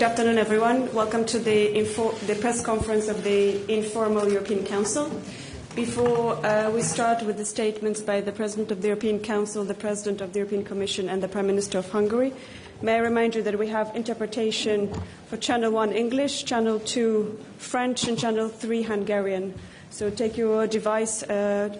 Good afternoon, everyone. Welcome to the press conference of the Informal European Council. Before we start with the statements by the President of the European Council, the President of the European Commission and the Prime Minister of Hungary, may I remind you that we have interpretation for Channel 1 English, Channel 2 French and Channel 3 Hungarian. So take your device to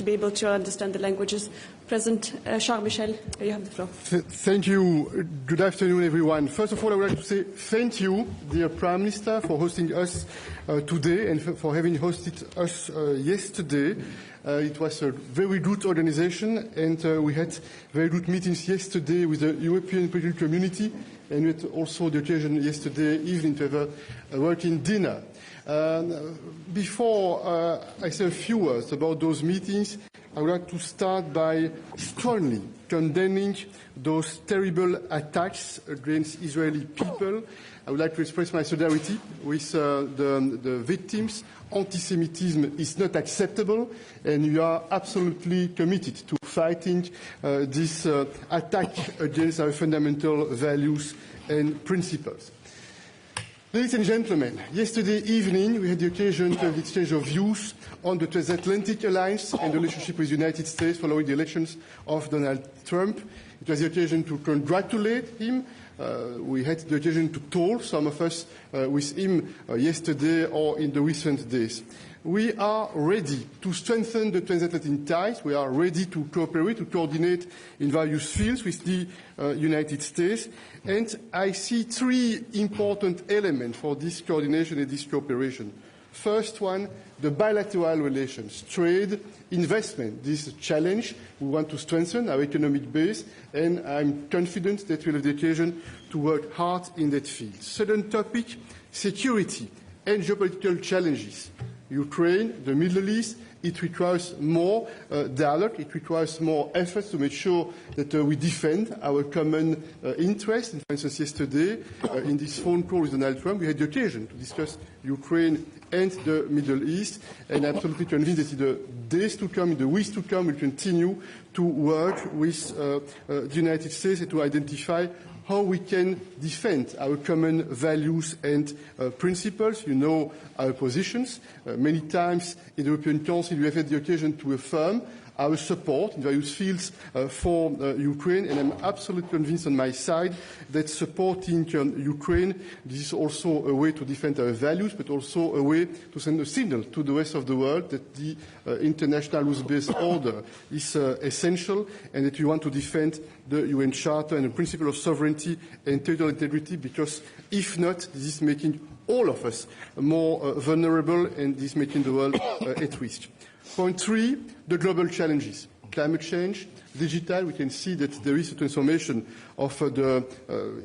be able to understand the languages. President Charles Michel, you have the floor. Thank you. Good afternoon, everyone. First of all, I would like to say thank you, dear Prime Minister, for hosting us today and for having hosted us yesterday. It was a very good organization, and we had very good meetings yesterday with the European political community, and we had also the occasion yesterday evening to have a working dinner. Before I say a few words about those meetings, I would like to start by strongly condemning those terrible attacks against Israeli people. I would like to express my solidarity with the victims. Anti-Semitism is not acceptable, and we are absolutely committed to fighting this attack against our fundamental values and principles. Ladies and gentlemen, yesterday evening we had the occasion to have the exchange of views on the transatlantic alliance and the relationship with the United States following the elections of Donald Trump. It was the occasion to congratulate him. We had the occasion to talk, some of us, with him yesterday or in the recent days. We are ready to strengthen the transatlantic ties. We are ready to cooperate, to coordinate in various fields with the United States. And I see three important elements for this coordination and this cooperation. First one, the bilateral relations, trade, investment. This is a challenge. We want to strengthen our economic base, and I'm confident that we'll have the occasion to work hard in that field. Second topic, security and geopolitical challenges. Ukraine, the Middle East, it requires more dialogue, it requires more efforts to make sure that we defend our common interests. And for instance, yesterday, in this phone call with Donald Trump, we had the occasion to discuss Ukraine and the Middle East, and I'm absolutely convinced that in the days to come, in the weeks to come, we'll continue to work with the United States and to identify how we can defend our common values and principles. You know our positions. Many times in the European Council, we have had the occasion to affirm our support in various fields for Ukraine, and I'm absolutely convinced on my side that supporting Ukraine, this is also a way to defend our values, but also a way to send a signal to the rest of the world that the international rules-based order is essential, and that we want to defend the UN Charter and the principle of sovereignty and territorial integrity, because if not, this is making all of us more vulnerable, and this is making the world at risk. Point three, the global challenges. Climate change, digital, we can see that there is a transformation of the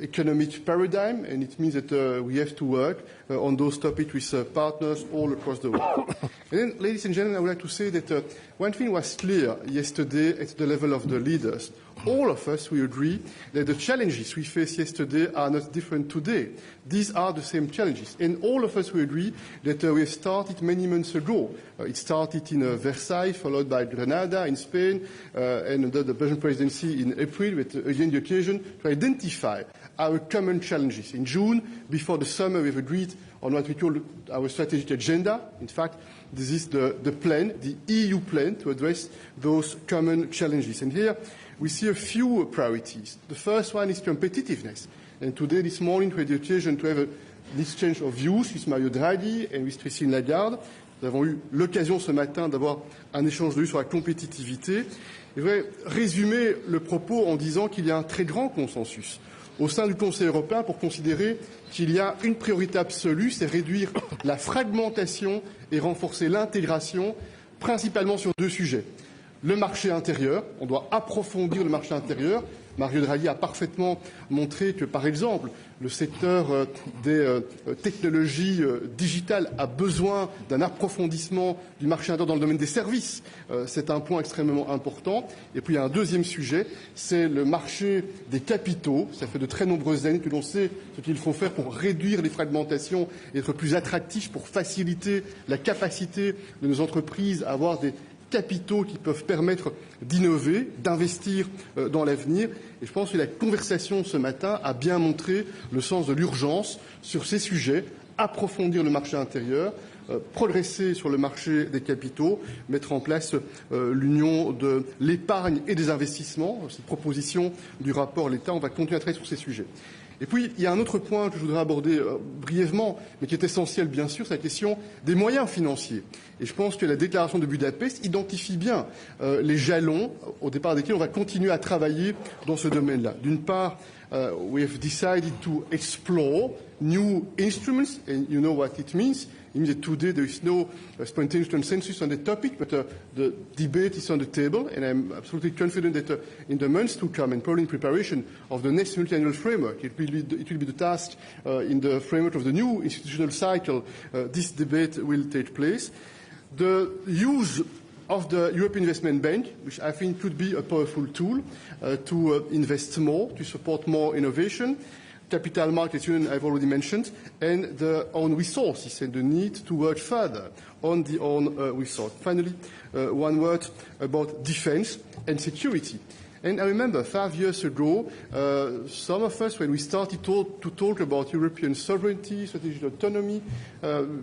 economic paradigm, and it means that we have to work on those topics with partners all across the world. And then, ladies and gentlemen, I would like to say that one thing was clear yesterday at the level of the leaders. All of us, we agree that the challenges we faced yesterday are not different today. These are the same challenges. And all of us, we agree that we have started many months ago. It started in Versailles, followed by Grenada in Spain, and under the Belgian presidency in April, with again the occasion to identify our common challenges. In June, before the summer, we have agreed on what we call our strategic agenda. In fact, this is the plan, the EU plan, to address those common challenges. And here we see a few priorities. The first one is competitiveness. And today, this morning, we had the occasion to have an exchange of views with Mario Draghi and with Christine Lagarde. Nous avons eu l'occasion ce matin d'avoir un échange de vues sur la compétitivité. Je voudrais résumer le propos en disant qu'il y a un très grand consensus au sein du Conseil européen pour considérer qu'il y a une priorité absolue, c'est réduire la fragmentation et renforcer l'intégration, principalement sur deux sujets. Le marché intérieur, on doit approfondir le marché intérieur. Mario Draghi a parfaitement montré que, par exemple, le secteur des technologies digitales a besoin d'un approfondissement du marché intérieur dans le domaine des services. C'est un point extrêmement important. Et puis il y a un deuxième sujet, c'est le marché des capitaux. Ça fait de très nombreuses années que l'on sait ce qu'il faut faire pour réduire les fragmentations et être plus attractif, pour faciliter la capacité de nos entreprises à avoir des capitaux qui peuvent permettre d'innover, d'investir dans l'avenir. Et je pense que la conversation ce matin a bien montré le sens de l'urgence sur ces sujets, approfondir le marché intérieur, progresser sur le marché des capitaux, mettre en place l'union de l'épargne et des investissements. Cette proposition du rapport l'État, on va continuer à travailler sur ces sujets. Et puis, il y a un autre point que je voudrais aborder brièvement, mais qui est essentiel, bien sûr, c'est la question des moyens financiers. Et je pense que la déclaration de Budapest identifie bien les jalons au départ desquels on va continuer à travailler dans ce domaine-là. D'une part, we have decided to explore new instruments, and you know what it means. It means that today there is no spontaneous consensus on the topic, but the debate is on the table, and I'm absolutely confident that in the months to come, and probably in preparation of the next multi-annual framework, it will be the task in the framework of the new institutional cycle, this debate will take place. The use of the European Investment Bank, which I think could be a powerful tool to invest more, to support more innovation. Capital Markets Union I've already mentioned, and the own resources and the need to work further on the own resource. Finally, one word about defense and security. And I remember 5 years ago, some of us, when we started to talk about European sovereignty, strategic autonomy,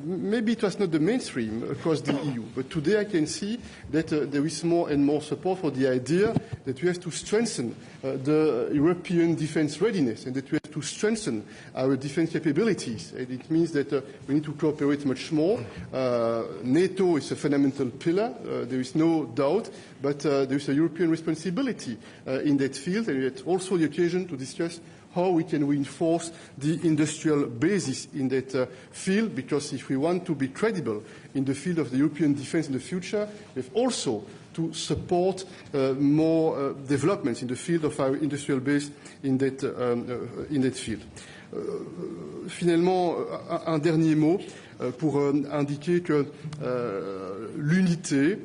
maybe it was not the mainstream across the EU. But today I can see that there is more and more support for the idea that we have to strengthen the European defense readiness and that we have to strengthen our defense capabilities. And it means that we need to cooperate much more. NATO is a fundamental pillar, there is no doubt, but there is a European responsibility in that field, and it's also the occasion to discuss how we can reinforce the industrial basis in that field, because if we want to be credible in the field of the European defence in the future, we have also to support more developments in the field of our industrial base in that field. Finalement, un dernier mot pour indiquer que l'unité,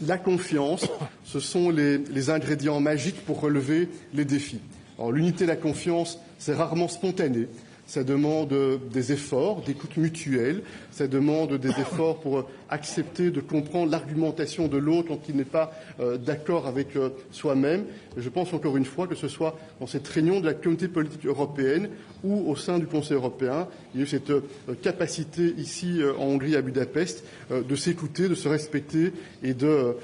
la confiance, ce sont les ingrédients magiques pour relever les défis. Alors, l'unité et la confiance, c'est rarement spontané. Ça demande des efforts, d'écoute mutuelle. Ça demande des efforts pour accepter de comprendre l'argumentation de l'autre quand il n'est pas d'accord avec soi-même. Et je pense encore une fois que ce soit dans cette réunion de la communauté politique européenne ou au sein du Conseil européen, il y a eu cette capacité ici en Hongrie, à Budapest, de s'écouter, de se respecter et de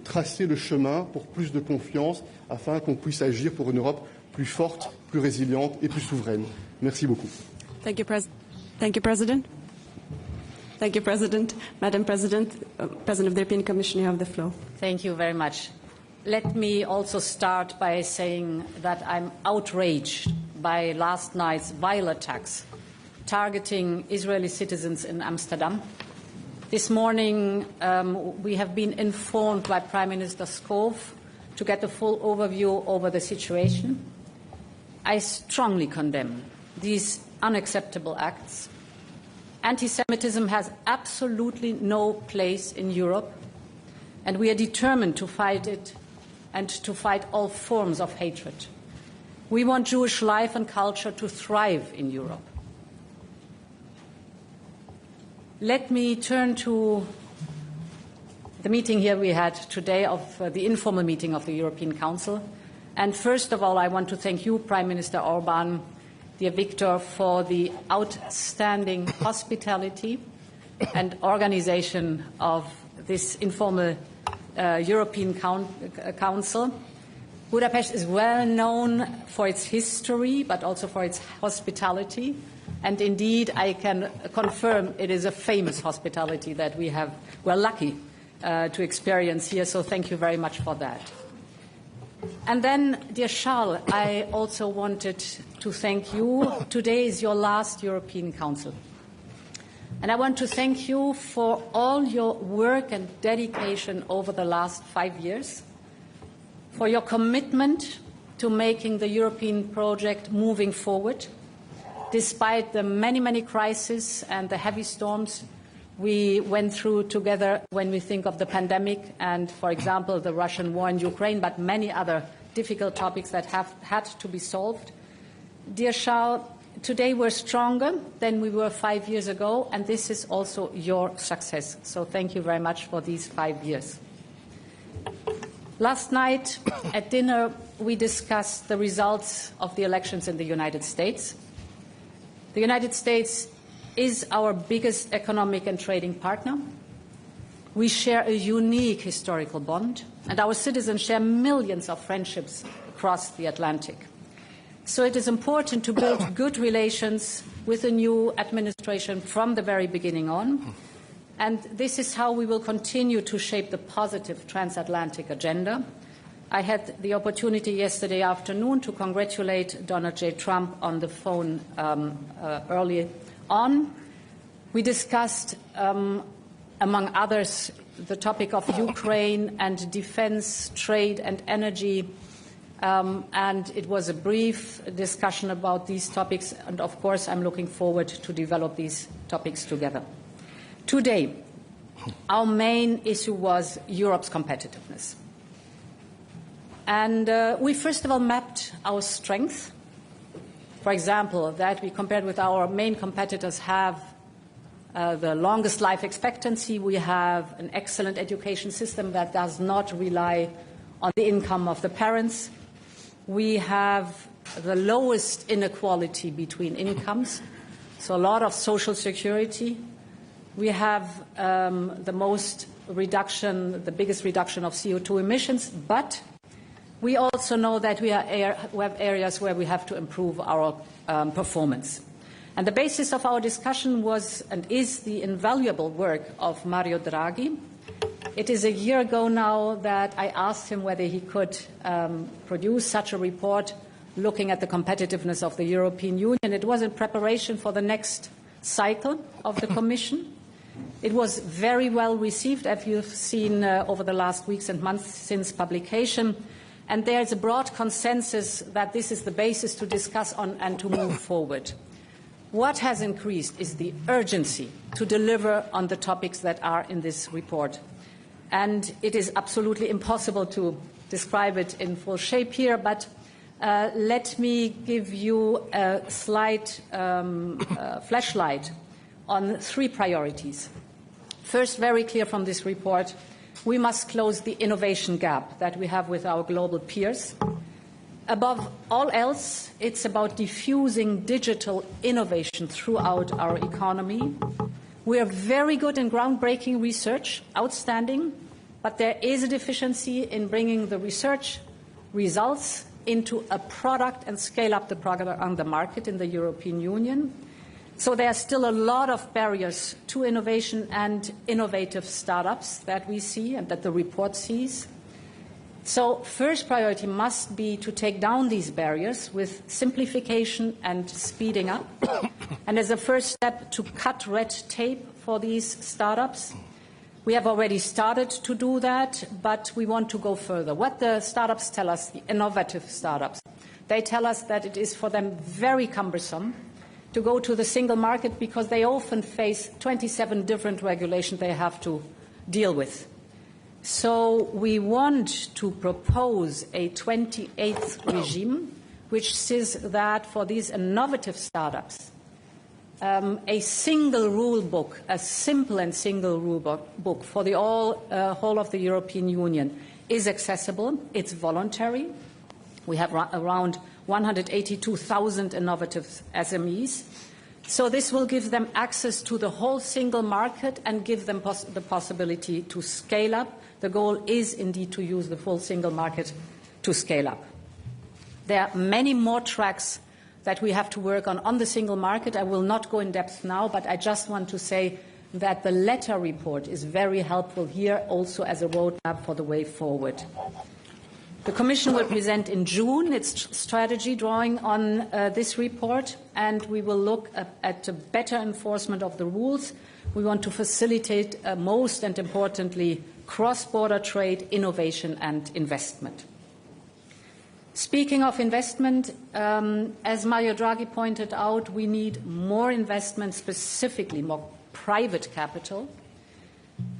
tracer le chemin pour plus de confiance afin qu'on puisse agir pour une Europe plus forte, plus résiliente et plus souveraine. Merci beaucoup. Thank you, President. Thank you, President. Madam President, President of the European Commission, you have the floor. Thank you very much. Let me also start by saying that I'm outraged by last night's vile attacks targeting Israeli citizens in Amsterdam. This morning, we have been informed by Prime Minister Schoof to get a full overview over the situation. I strongly condemn these unacceptable acts. Anti-Semitism has absolutely no place in Europe, and we are determined to fight it and to fight all forms of hatred. We want Jewish life and culture to thrive in Europe. Let me turn to the meeting here we had today of the informal meeting of the European Council. And first of all, I want to thank you, Prime Minister Orban, dear Victor, for the outstanding hospitality and organization of this informal European Council. Budapest is well known for its history, but also for its hospitality. And indeed, I can confirm it is a famous hospitality that we're lucky to experience here. So thank you very much for that. And then, dear Charles, I also wanted to thank you. Today is your last European Council. And I want to thank you for all your work and dedication over the last 5 years, for your commitment to making the European project moving forward, despite the many, many crises and the heavy storms we went through together when we think of the pandemic and, for example, the Russian war in Ukraine, but many other difficult topics that have had to be solved. Dear Charles, today we're stronger than we were 5 years ago, and this is also your success. So thank you very much for these 5 years. Last night at dinner, we discussed the results of the elections in the United States. The United States is our biggest economic and trading partner. We share a unique historical bond, and our citizens share millions of friendships across the Atlantic. So it is important to build good relations with the new administration from the very beginning on. And this is how we will continue to shape the positive transatlantic agenda. I had the opportunity yesterday afternoon to congratulate Donald J. Trump on the phone early on. We discussed, among others, the topic of Ukraine and defense, trade and energy. And it was a brief discussion about these topics. And of course, I'm looking forward to develop these topics together. Today, our main issue was Europe's competitiveness. And we first of all mapped our strengths. For example, that we compared with our main competitors have the longest life expectancy. We have an excellent education system that does not rely on the income of the parents. We have the lowest inequality between incomes, so a lot of social security. We have the biggest reduction of CO2 emissions, but we also know that we have areas where we have to improve our performance. And the basis of our discussion was and is the invaluable work of Mario Draghi. It is a year ago now that I asked him whether he could produce such a report looking at the competitiveness of the European Union. It was in preparation for the next cycle of the Commission. It was very well received, as you've seen over the last weeks and months since publication. And there is a broad consensus that this is the basis to discuss on and to move forward. What has increased is the urgency to deliver on the topics that are in this report. And it is absolutely impossible to describe it in full shape here, but let me give you a slight flashlight on three priorities. First, very clear from this report, we must close the innovation gap that we have with our global peers. Above all else, it's about diffusing digital innovation throughout our economy. We are very good in groundbreaking research, outstanding, but there is a deficiency in bringing the research results into a product and scale up the product on the market in the European Union. So there are still a lot of barriers to innovation and innovative startups that we see and that the report sees. So first priority must be to take down these barriers with simplification and speeding up. And as a first step, to cut red tape for these startups. We have already started to do that, but we want to go further. What the startups tell us, the innovative startups, they tell us that it is for them very cumbersome to go to the single market because they often face 27 different regulations they have to deal with. So we want to propose a 28th regime which says that for these innovative startups, a single rule book, a simple and single rule book for the whole of the European Union is accessible. It's voluntary. We have around 182,000 innovative SMEs. So this will give them access to the whole single market and give them the possibility to scale up. The goal is indeed to use the full single market to scale up. There are many more tracks that we have to work on the single market. I will not go in depth now, but I just want to say that the letter report is very helpful here also as a roadmap for the way forward. The Commission will present in June its strategy drawing on this report, and we will look at a better enforcement of the rules. We want to facilitate, most and importantly, cross-border trade, innovation and investment. Speaking of investment, as Mario Draghi pointed out, we need more investment, specifically more private capital.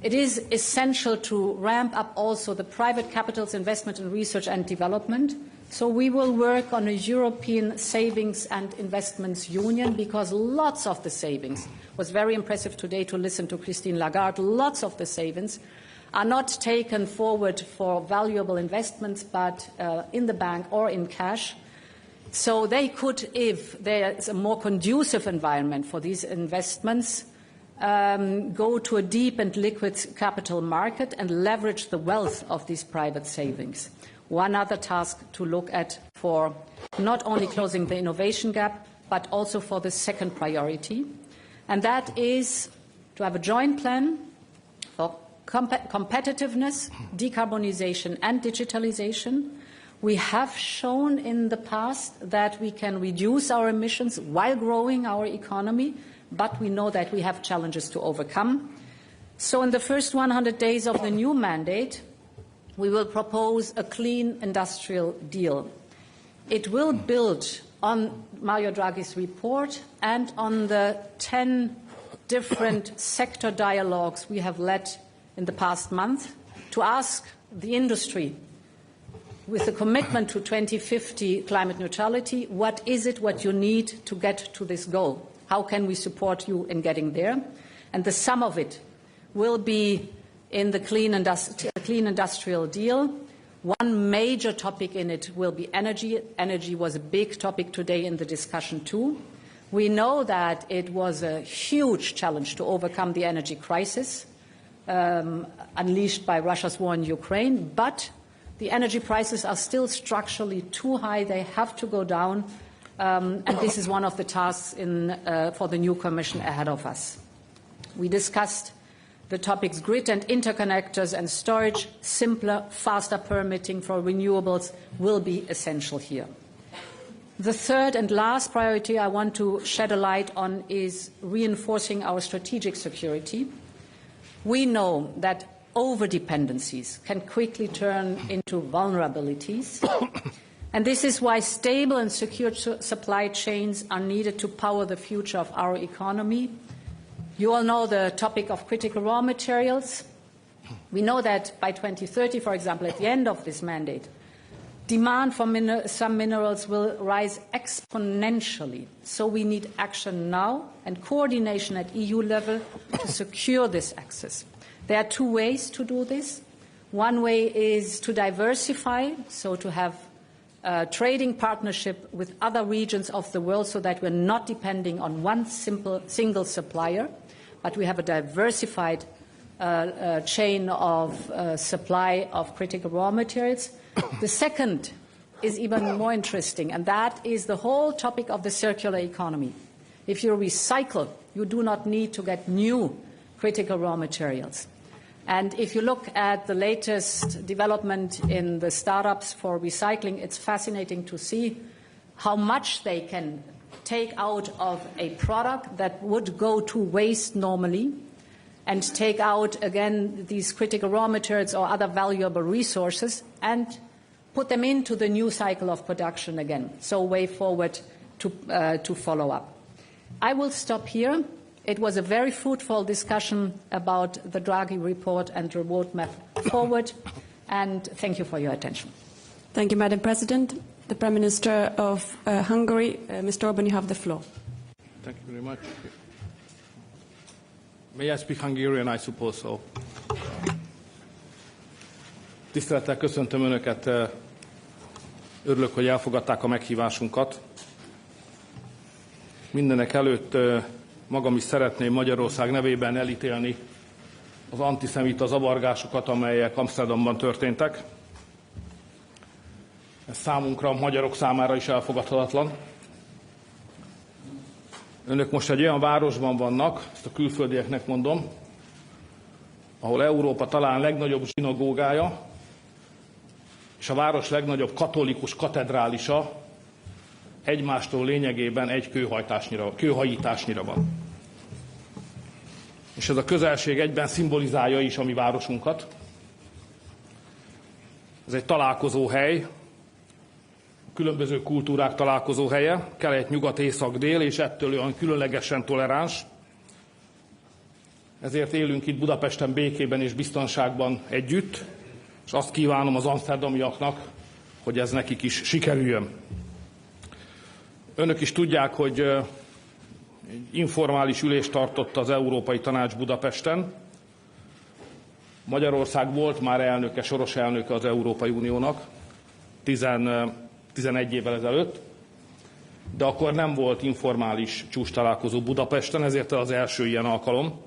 It is essential to ramp up also the private capital's investment in research and development. So we will work on a European savings and investments union because lots of the savings, was very impressive today to listen to Christine Lagarde, lots of the savings are not taken forward for valuable investments, but in the bank or in cash. So they could, if there is a more conducive environment for these investments, go to a deep and liquid capital market and leverage the wealth of these private savings. One other task to look at for not only closing the innovation gap, but also for the second priority, and that is to have a joint plan for competitiveness, decarbonization and digitalization. We have shown in the past that we can reduce our emissions while growing our economy, but we know that we have challenges to overcome. So in the first 100 days of the new mandate, we will propose a clean industrial deal. It will build on Mario Draghi's report and on the 10 different sector dialogues we have led in the past month to ask the industry, with a commitment to 2050 climate neutrality, what is it what you need to get to this goal? How can we support you in getting there? And the sum of it will be in the clean industrial deal. One major topic in it will be energy. Energy was a big topic today in the discussion too. We know that it was a huge challenge to overcome the energy crisis unleashed by Russia's war in Ukraine, but the energy prices are still structurally too high. They have to go down, and this is one of the tasks for the new Commission ahead of us. We discussed the topics grid and interconnectors and storage. Simpler, faster permitting for renewables will be essential here. The third and last priority I want to shed a light on is reinforcing our strategic security. We know that over-dependencies can quickly turn into vulnerabilities, and this is why stable and secure supply chains are needed to power the future of our economy. You all know the topic of critical raw materials. We know that by 2030, for example, at the end of this mandate, demand for some minerals will rise exponentially. So we need action now and coordination at EU level to secure this access. There are two ways to do this. One way is to diversify, so to have a trading partnership with other regions of the world so that we're not depending on one single supplier, but we have a diversified chain of supply of critical raw materials. The second is even more interesting, and that is the whole topic of the circular economy. If you recycle, you do not need to get new critical raw materials. And if you look at the latest development in the startups for recycling, it's fascinating to see how much they can take out of a product that would go to waste normally and take out, again, these critical raw materials or other valuable resources and put them into the new cycle of production again. So way forward to follow up. I will stop here. It was a very fruitful discussion about the Draghi report and the roadmap forward, and thank you for your attention. Thank you, Madam President. The Prime Minister of Hungary, Mr. Orban, you have the floor. Thank you very much. May I speak Hungarian, I suppose so. Tisztelettel köszöntöm Önöket, örülök, hogy elfogadták a meghívásunkat. Mindenek előtt magam is szeretném Magyarország nevében elítélni az antiszemita zavargásokat, amelyek Amsterdamban történtek. Ez számunkra, a magyarok számára is elfogadhatatlan. Önök most egy olyan városban vannak, ezt a külföldieknek mondom, ahol Európa talán legnagyobb zsinagógája, és a város legnagyobb katolikus katedrálisa egymástól lényegében egy kőhajításnyira van. És ez a közelség egyben szimbolizálja is a mi városunkat. Ez egy találkozóhely, különböző kultúrák találkozóhelye, kelet, nyugat, észak, dél, és ettől olyan különlegesen toleráns. Ezért élünk itt Budapesten békében és biztonságban együtt, és azt kívánom az amsterdamiaknak, hogy ez nekik is sikerüljön. Önök is tudják, hogy egy informális ülést tartott az Európai Tanács Budapesten, Magyarország volt már elnöke, soros elnöke az Európai Uniónak 11 évvel ezelőtt, de akkor nem volt informális csúcstalálkozó Budapesten, ezért az első ilyen alkalom.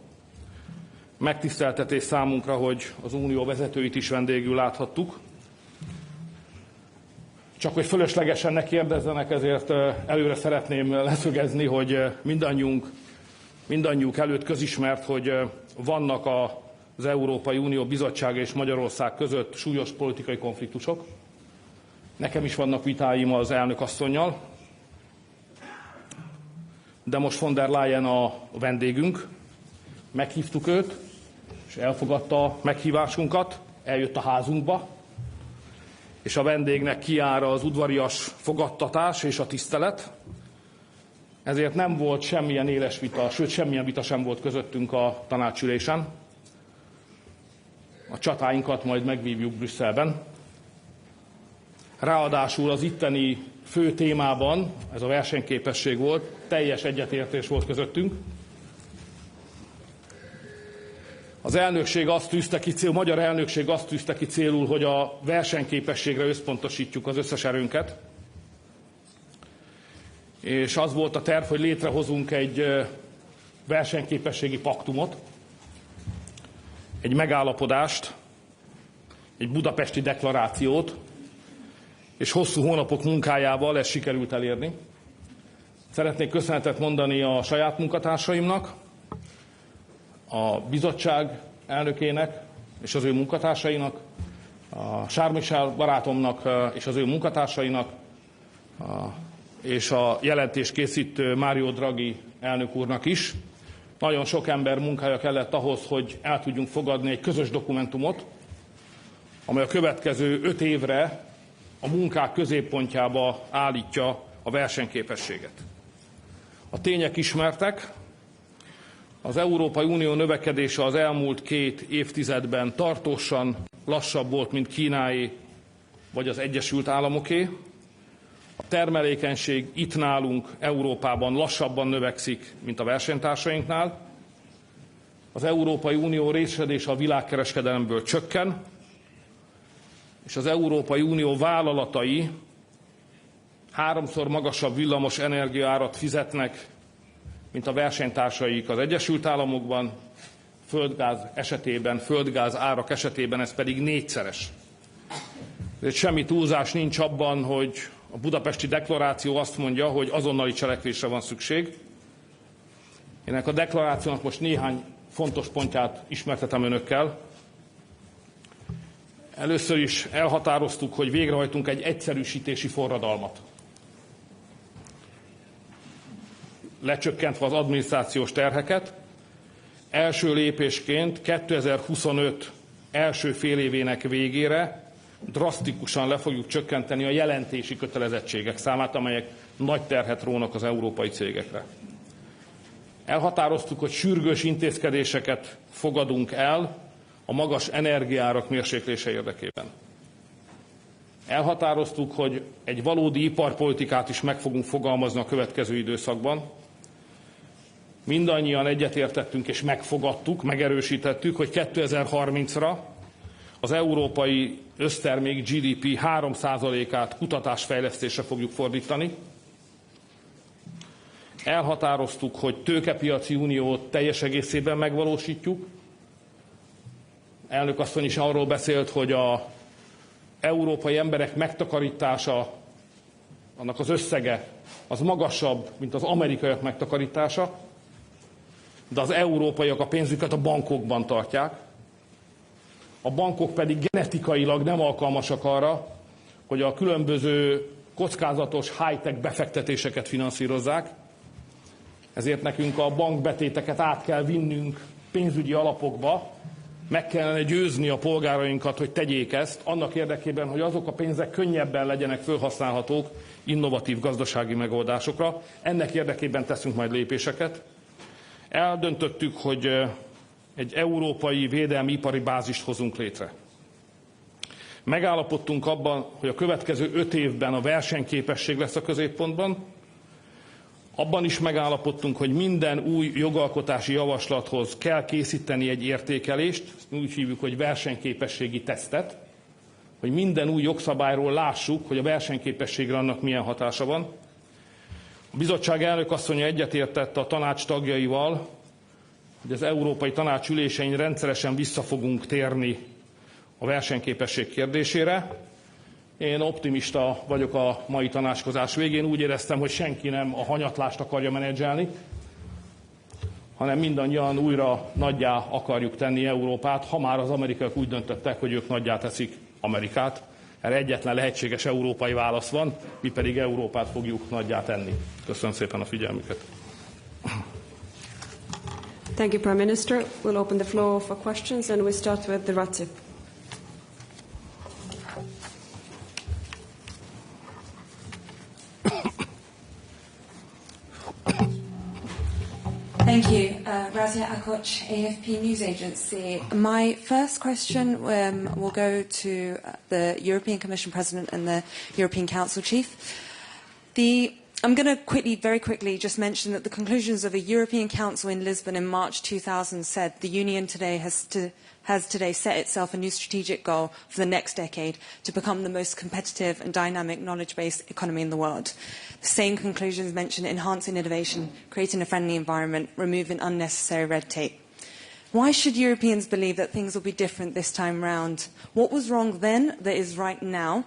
Megtiszteltetés számunkra, hogy az unió vezetőit is vendégül láthattuk. Csak hogy fölöslegesen ne kérdezzenek, ezért előre szeretném leszögezni, hogy mindannyiuk előtt közismert, hogy vannak az Európai Unió Bizottsága és Magyarország között súlyos politikai konfliktusok. Nekem is vannak vitáim az elnökasszonnyal, de most von der Leyen a vendégünk. Meghívtuk őt, és elfogadta a meghívásunkat, eljött a házunkba, és a vendégnek kijár az udvarias fogadtatás és a tisztelet. Ezért nem volt semmilyen éles vita, sőt semmilyen vita sem volt közöttünk a tanácsülésen. A csatáinkat majd megvívjuk Brüsszelben. Ráadásul az itteni fő témában, ez a versenyképesség volt, teljes egyetértés volt közöttünk. Az elnökség azt tűzte ki célul, a magyar elnökség azt tűzte ki célul, hogy a versenyképességre összpontosítjuk az összes erőnket. És az volt a terv, hogy létrehozunk egy versenyképességi paktumot, egy megállapodást, egy budapesti deklarációt, és hosszú hónapok munkájával ezt sikerült elérni. Szeretnék köszönetet mondani a saját munkatársaimnak, a bizottság elnökének és az ő munkatársainak, a Charles Michel barátomnak és az ő munkatársainak, és a jelentés készítő Mario Draghi elnök úrnak is. Nagyon sok ember munkája kellett ahhoz, hogy el tudjunk fogadni egy közös dokumentumot, amely a következő 5 évre a munkák középpontjába állítja a versenyképességet. A tények ismertek. Az Európai Unió növekedése az elmúlt 2 évtizedben tartósan lassabb volt, mint Kínáé vagy az Egyesült Államoké. A termelékenység itt nálunk Európában lassabban növekszik, mint a versenytársainknál. Az Európai Unió részesedése a világkereskedelemből csökken, és az Európai Unió vállalatai 3-szor magasabb villamos energiaárat fizetnek, mint a versenytársaik az Egyesült Államokban, földgáz esetében, földgáz árak esetében ez pedig 4-szeres. Semmi túlzás nincs abban, hogy a budapesti deklaráció azt mondja, hogy azonnali cselekvésre van szükség. Ennek a deklarációnak most néhány fontos pontját ismertetem önökkel. Először is elhatároztuk, hogy végrehajtunk egy egyszerűsítési forradalmat. Lecsökkentve az adminisztrációs terheket, első lépésként 2025 első félévének végére drasztikusan le fogjuk csökkenteni a jelentési kötelezettségek számát, amelyek nagy terhet rónak az európai cégekre. Elhatároztuk, hogy sürgős intézkedéseket fogadunk el a magas energiaárak mérséklése érdekében. Elhatároztuk, hogy egy valódi iparpolitikát is meg fogunk fogalmazni a következő időszakban. Mindannyian egyetértettünk és megfogadtuk, megerősítettük, hogy 2030-ra az európai össztermék GDP 3%-át kutatásfejlesztésre fogjuk fordítani. Elhatároztuk, hogy tőkepiaci uniót teljes egészében megvalósítjuk. Elnök asszony is arról beszélt, hogy az európai emberek megtakarítása, annak az összege, az magasabb, mint az amerikaiak megtakarítása, de az európaiak a pénzüket a bankokban tartják. A bankok pedig genetikailag nem alkalmasak arra, hogy a különböző kockázatos high-tech befektetéseket finanszírozzák. Ezért nekünk a bankbetéteket át kell vinnünk pénzügyi alapokba, meg kellene győzni a polgárainkat, hogy tegyék ezt, annak érdekében, hogy azok a pénzek könnyebben legyenek felhasználhatók innovatív gazdasági megoldásokra. Ennek érdekében teszünk majd lépéseket. Eldöntöttük, hogy egy európai védelmi ipari bázist hozunk létre. Megállapodtunk abban, hogy a következő 5 évben a versenyképesség lesz a középpontban, Abban is megállapodtunk, hogy minden új jogalkotási javaslathoz kell készíteni egy értékelést, úgy hívjuk, hogy versenyképességi tesztet, hogy minden új jogszabályról lássuk, hogy a versenyképességre annak milyen hatása van. A bizottság elnökasszonya egyetértett a tanács tagjaival, hogy az Európai Tanács ülésein rendszeresen vissza fogunk térni a versenyképesség kérdésére. Én optimista vagyok a mai tanácskozás végén. Úgy éreztem, hogy senki nem a hanyatlást akarja menedzselni, hanem mindannyian újra nagyjá akarjuk tenni Európát, ha már az amerikaiak úgy döntöttek, hogy ők nagyjá teszik Amerikát. Erre egyetlen lehetséges európai válasz van, mi pedig Európát fogjuk nagyjá tenni. Köszönöm szépen a figyelmüket. Thank you, Prime Minister. We'll open the floor for questions, and we start with the Ratzi. Thank you. Razia Akoc, AFP News Agency. My first question will go to the European Commission President and the European Council Chief. I'm going to very quickly just mention that the conclusions of a European Council in Lisbon in March 2000 said the Union today has today set itself a new strategic goal for the next decade to become the most competitive and dynamic knowledge-based economy in the world. The same conclusions mention enhancing innovation, creating a friendly environment, removing unnecessary red tape. Why should Europeans believe that things will be different this time round? What was wrong then that is right now?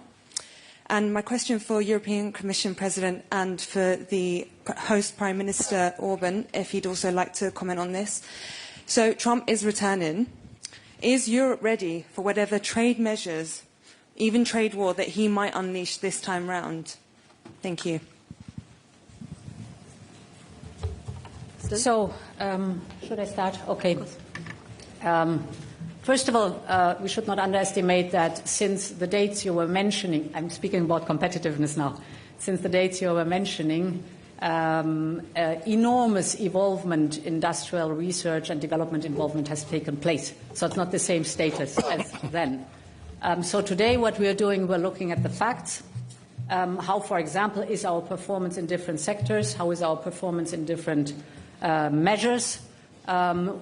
And my question for European Commission President and for the host Prime Minister Orban, if he'd also like to comment on this. So Trump is returning. Is Europe ready for whatever trade measures, even trade war, that he might unleash this time round? Thank you. So, should I start? Okay. First of all, we should not underestimate that since the dates you were mentioning, I'm speaking about competitiveness now, since the dates you were mentioning, enormous involvement, industrial research and development involvement has taken place. So it's not the same status as then. So today what we are doing, we're looking at the facts. How, for example, is our performance in different sectors? How is our performance in different measures?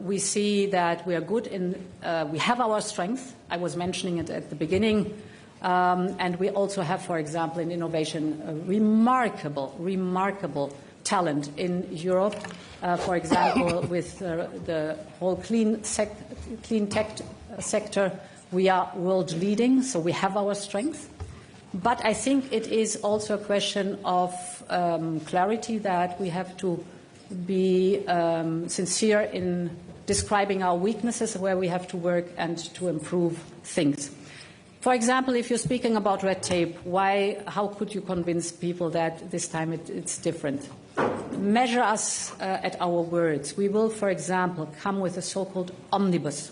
We see that we are good in, we have our strength. I was mentioning it at the beginning. And we also have, for example, in innovation, a remarkable talent in Europe. For example, with the whole clean tech sector, we are world leading, so we have our strength. But I think it is also a question of clarity that we have to be sincere in describing our weaknesses, where we have to work and to improve things. For example, if you're speaking about red tape, how could you convince people that this time it's different? Measure us at our words. We will, for example, come with a so-called omnibus.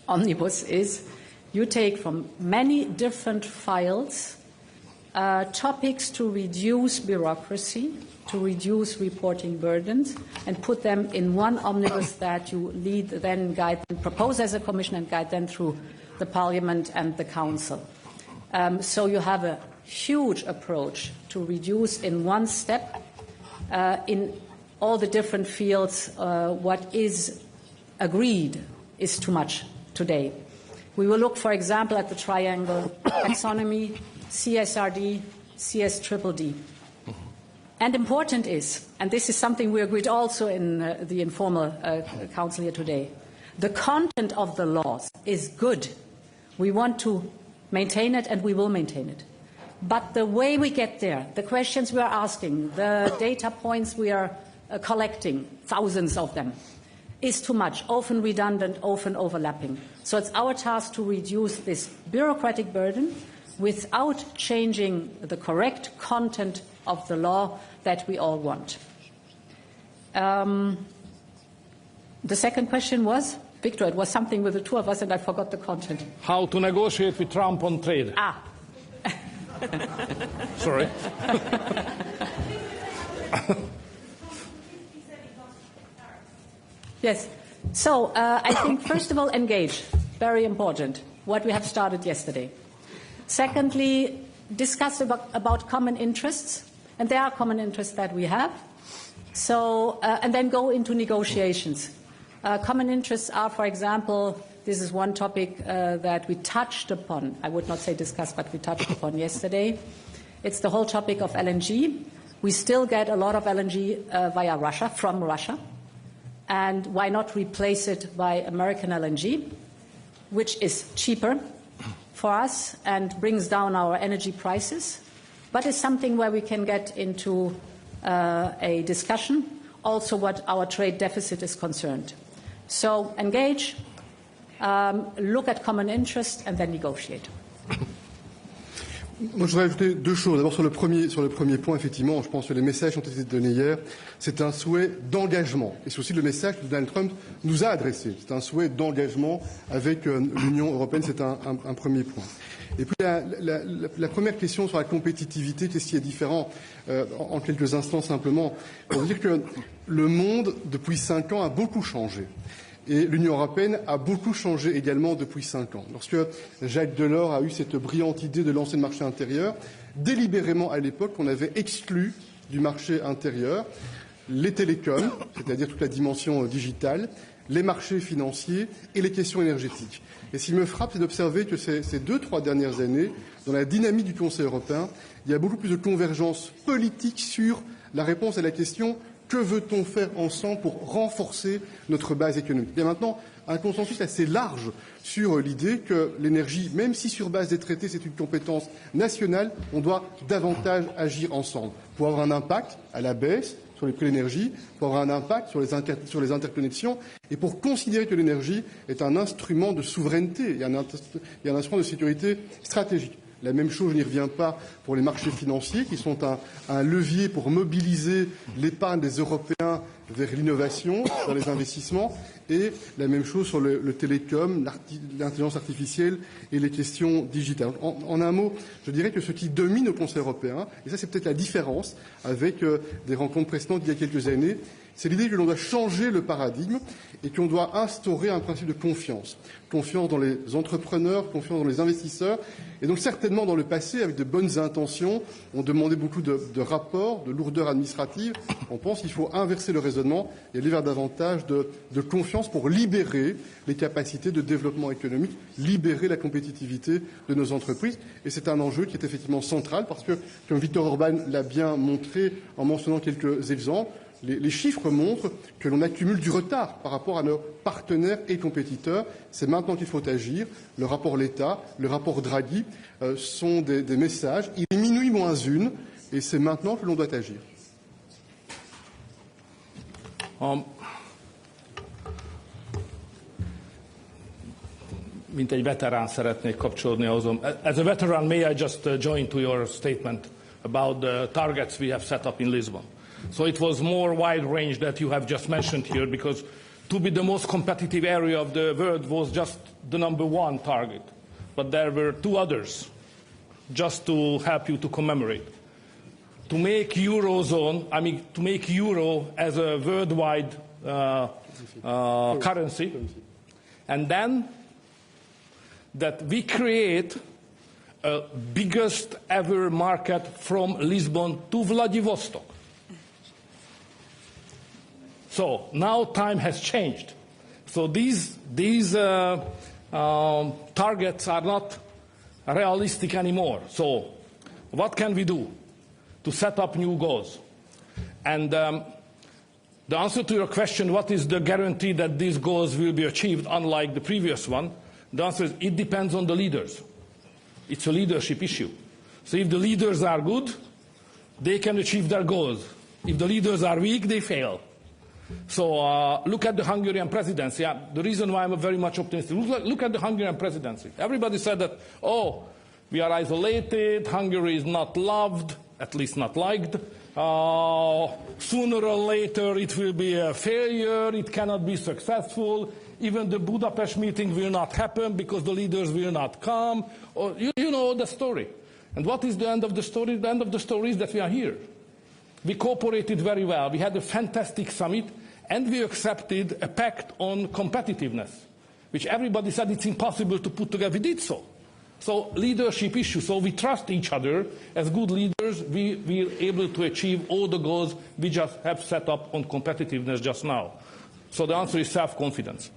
Omnibus is you take from many different files topics to reduce bureaucracy, to reduce reporting burdens, and put them in one omnibus that you lead, then guide, and propose as a Commission and guide them through the Parliament and the Council. So you have a huge approach to reduce in one step in all the different fields what is agreed is too much today. We will look, for example, at the triangle taxonomy, CSRD, CSDDD. And important is, and this is something we agreed also in the informal council here today, the content of the laws is good. We want to maintain it and we will maintain it. But the way we get there, the questions we are asking, the data points we are collecting, thousands of them, is too much, often redundant, often overlapping. So it's our task to reduce this bureaucratic burden without changing the correct content of the law that we all want. The second question was, Victor, it was something with the two of us and I forgot the content. How to negotiate with Trump on trade. Sorry. Yes. So I think, first of all, engage. Very important. What we have started yesterday. Secondly, discuss about common interests. And there are common interests that we have. So, and then go into negotiations. Common interests are, for example, this is one topic that we touched upon. I would not say discussed, but we touched upon yesterday. It's the whole topic of LNG. We still get a lot of LNG via Russia, from Russia. And why not replace it by American LNG, which is cheaper for us and brings down our energy prices, but is something where we can get into a discussion, also what our trade deficit is concerned. So engage, look at common interest, and then negotiate. Moi, je voudrais ajouter deux choses. D'abord, sur le premier point, effectivement, je pense que les messages qui ont été donnés hier, c'est un souhait d'engagement. Et c'est aussi le message que Donald Trump nous a adressé. C'est un souhait d'engagement avec l'Union européenne. C'est un premier point. Et puis, la première question sur la compétitivité, qu'est-ce qui est différent en quelques instants simplement, pour dire que le monde, depuis 5 ans, a beaucoup changé. Et l'Union européenne a beaucoup changé également depuis 5 ans. Lorsque Jacques Delors a eu cette brillante idée de lancer le marché intérieur, délibérément à l'époque, on avait exclu du marché intérieur les télécoms, c'est-à-dire toute la dimension digitale, les marchés financiers et les questions énergétiques. Et ce qui me frappe, c'est d'observer que ces 2-3 dernières années, dans la dynamique du Conseil européen, il y a beaucoup plus de convergence politique sur la réponse à la question que veut-on faire ensemble pour renforcer notre base économique? Il y a maintenant un consensus assez large sur l'idée que l'énergie, même si sur base des traités c'est une compétence nationale, on doit davantage agir ensemble pour avoir un impact à la baisse sur les prix de l'énergie, pour avoir un impact sur les interconnexions et pour considérer que l'énergie est un instrument de souveraineté et un instrument de sécurité stratégique. La même chose, je n'y reviens pas, pour les marchés financiers, qui sont un levier pour mobiliser l'épargne des Européens vers l'innovation, vers les investissements, et la même chose sur le télécom, l'intelligence artificielle et les questions digitales. En un mot, je dirais que ce qui domine au Conseil européen, et ça c'est peut-être la différence avec des rencontres précédentes d'il y a quelques années, c'est l'idée que l'on doit changer le paradigme et qu'on doit instaurer un principe de confiance. Confiance dans les entrepreneurs, confiance dans les investisseurs. Et donc certainement dans le passé, avec de bonnes intentions, on demandait beaucoup de rapports, de lourdeur administrative. On pense qu'il faut inverser le raisonnement et aller vers davantage de confiance pour libérer les capacités de développement économique, libérer la compétitivité de nos entreprises. Et c'est un enjeu qui est effectivement central parce que, comme Viktor Orban l'a bien montré en mentionnant quelques exemples, les chiffres montrent que l'on accumule du retard par rapport à nos partenaires et compétiteurs. C'est maintenant qu'il faut agir. Le rapport Letta, le rapport Draghi sont des messages. Il est minuit moins une et c'est maintenant que l'on doit agir. Mint egy veterán szeretnék kapcsolódni ahhoz. As a veteran, may I just join to your statement about the targets we have set up in Lisbon? So it was more wide range that you have just mentioned here, because to be the most competitive area of the world was just the #1 target. But there were 2 others, just to help you to commemorate. To make Eurozone, to make Euro as a worldwide currency, and then that we create a biggest ever market from Lisbon to Vladivostok. So now time has changed. So these targets are not realistic anymore. So what can we do to set up new goals? And the answer to your question, what is the guarantee that these goals will be achieved, unlike the previous one? The answer is it depends on the leaders. It's a leadership issue. So if the leaders are good, they can achieve their goals. If the leaders are weak, they fail. So look at the Hungarian presidency. The reason why I'm very much optimistic, look at the Hungarian presidency. Everybody said that, oh, we are isolated, Hungary is not loved, at least not liked. Sooner or later it will be a failure, it cannot be successful. Even the Budapest meeting will not happen because the leaders will not come. Or, you know the story. And what is the end of the story? The end of the story is that we are here. We cooperated very well. We had a fantastic summit, and we accepted a pact on competitiveness, which everybody said it's impossible to put together. We did so. So leadership issues. So we trust each other. As good leaders, we are able to achieve all the goals we just have set up on competitiveness just now. So the answer is self-confidence.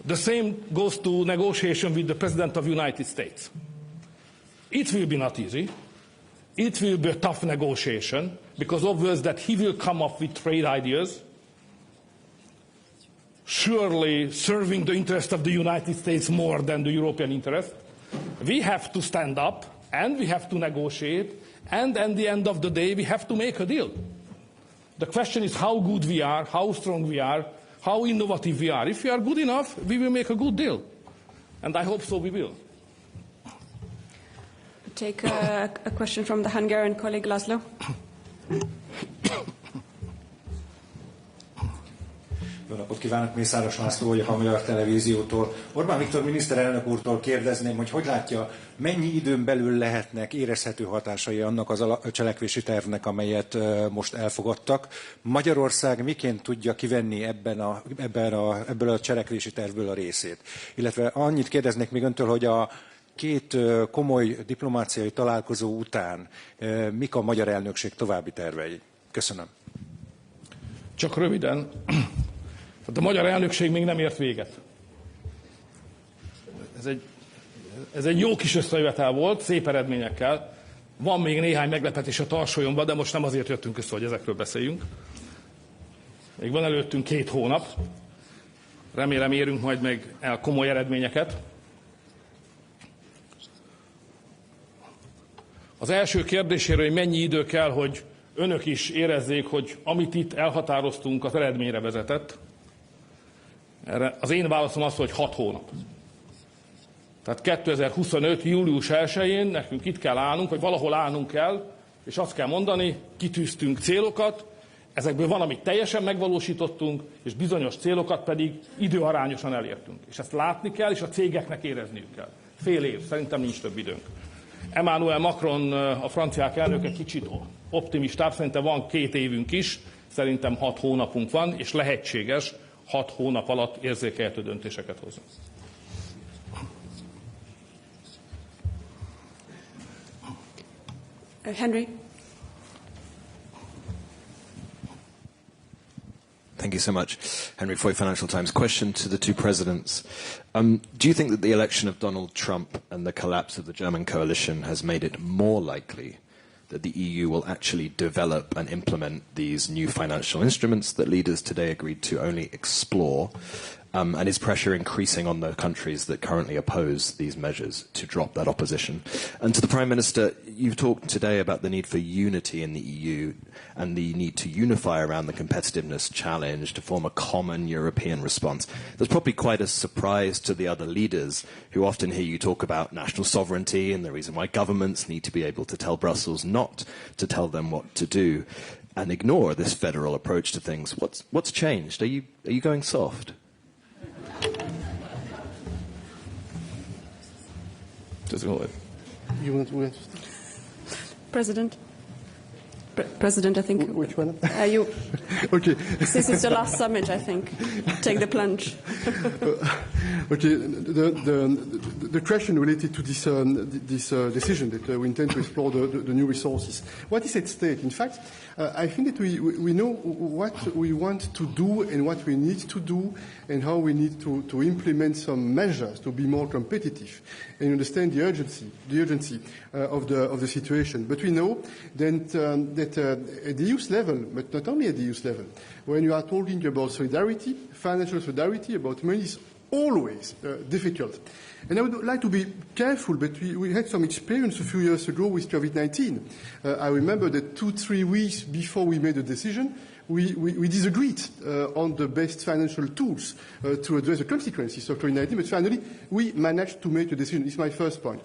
The same goes to negotiation with the President of the United States. It will be not easy. It will be a tough negotiation because obvious that he will come up with trade ideas, surely serving the interest of the United States more than the European interest. We have to stand up and we have to negotiate, and at the end of the day we have to make a deal. The question is how good we are, how strong we are, how innovative we are. If we are good enough, we will make a good deal. And I hope so we will. Take a question from the Hungarian colleague Laszlo. Jó napot kívánok, Mészáros László vagyok a Magyar Televíziótól. Orbán Viktor miniszterelnök úrtól kérdezném, hogy látja, mennyi időn belül lehetnek érezhető hatásai annak a cselekvési tervnek, amelyet most elfogadtak. Magyarország miként tudja kivenni ebből a cselekvési tervből a részét? Illetve annyit kérdeznék még öntől, hogy a két komoly diplomáciai találkozó után mik a magyar elnökség további tervei? Köszönöm. Csak röviden. A magyar elnökség még nem ért véget. Ez egy jó kis összejövetel volt, szép eredményekkel. Van még néhány meglepetés a tarsolyomban, de most nem azért jöttünk össze, hogy ezekről beszéljünk. Még van előttünk 2 hónap. Remélem érünk majd meg el komoly eredményeket. Az első kérdéséről, hogy mennyi idő kell, hogy önök is érezzék, hogy amit itt elhatároztunk, az eredményre vezetett. Erre az én válaszom az, hogy 6 hónap. Tehát 2025. július 1-én nekünk itt kell állnunk, vagy valahol állnunk kell, és azt kell mondani, kitűztünk célokat, ezekből van, amit teljesen megvalósítottunk, és bizonyos célokat pedig időarányosan elértünk. És ezt látni kell, és a cégeknek érezniük kell. Fél év, szerintem nincs több időnk. Emmanuel Macron, a franciák elnöke kicsit optimistább, szerintem van 2 évünk is, szerintem 6 hónapunk van, és lehetséges 6 hónap alatt érzékelhető döntéseket hozni. Henry. Thank you so much. Henry Foy, Financial Times. Question to the two presidents. Do you think that the election of Donald Trump and the collapse of the German coalition has made it more likely that the EU will actually develop and implement these new financial instruments that leaders today agreed to only explore? And is pressure increasing on the countries that currently oppose these measures to drop that opposition? And to the Prime Minister, you've talked today about the need for unity in the EU and the need to unify around the competitiveness challenge to form a common European response. That's probably quite a surprise to the other leaders who often hear you talk about national sovereignty and the reason why governments need to be able to tell Brussels not to tell them what to do and ignore this federal approach to things. What's changed? Are you going soft? Just go ahead. You want to President? President, I think. Which one? You. Okay. This is the last summit, I think. Take the plunge. Okay. The question related to this decision that we intend to explore the new resources. What is at stake? In fact, I think that we know what we want to do and what we need to do and how we need to implement some measures to be more competitive and understand the urgency of the situation. But we know that at the youth level, but not only at the youth level, when you are talking about solidarity, financial solidarity, about money, is always difficult. And I would like to be careful, but we had some experience a few years ago with COVID-19. I remember that 2-3 weeks before we made a decision, we disagreed on the best financial tools to address the consequences of COVID-19, but finally we managed to make a decision. It's my first point.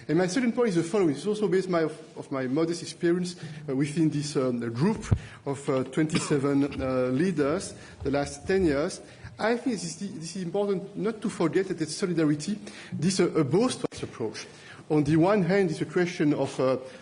And my second point is the following. It's also based of my modest experience within this group of 27 leaders the last 10 years. I think this is important not to forget that solidarity, this is a both approach. On the one hand, it's a question of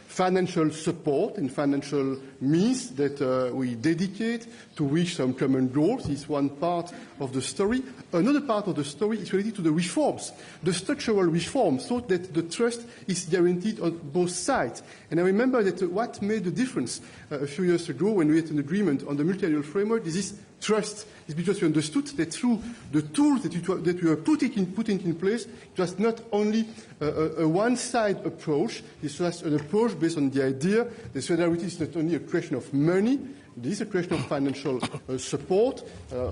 financial support and financial means that we dedicate to reach some common goals. This is one part of the story. Another part of the story is related to the reforms, the structural reforms, so that the trust is guaranteed on both sides. And I remember that what made the difference a few years ago when we had an agreement on the multilateral framework is this trust. It's because we understood that through the tools that we were putting in place, it was not only a one-side approach. This was an approach based on the idea that solidarity is not only a question of money, it is a question of financial support,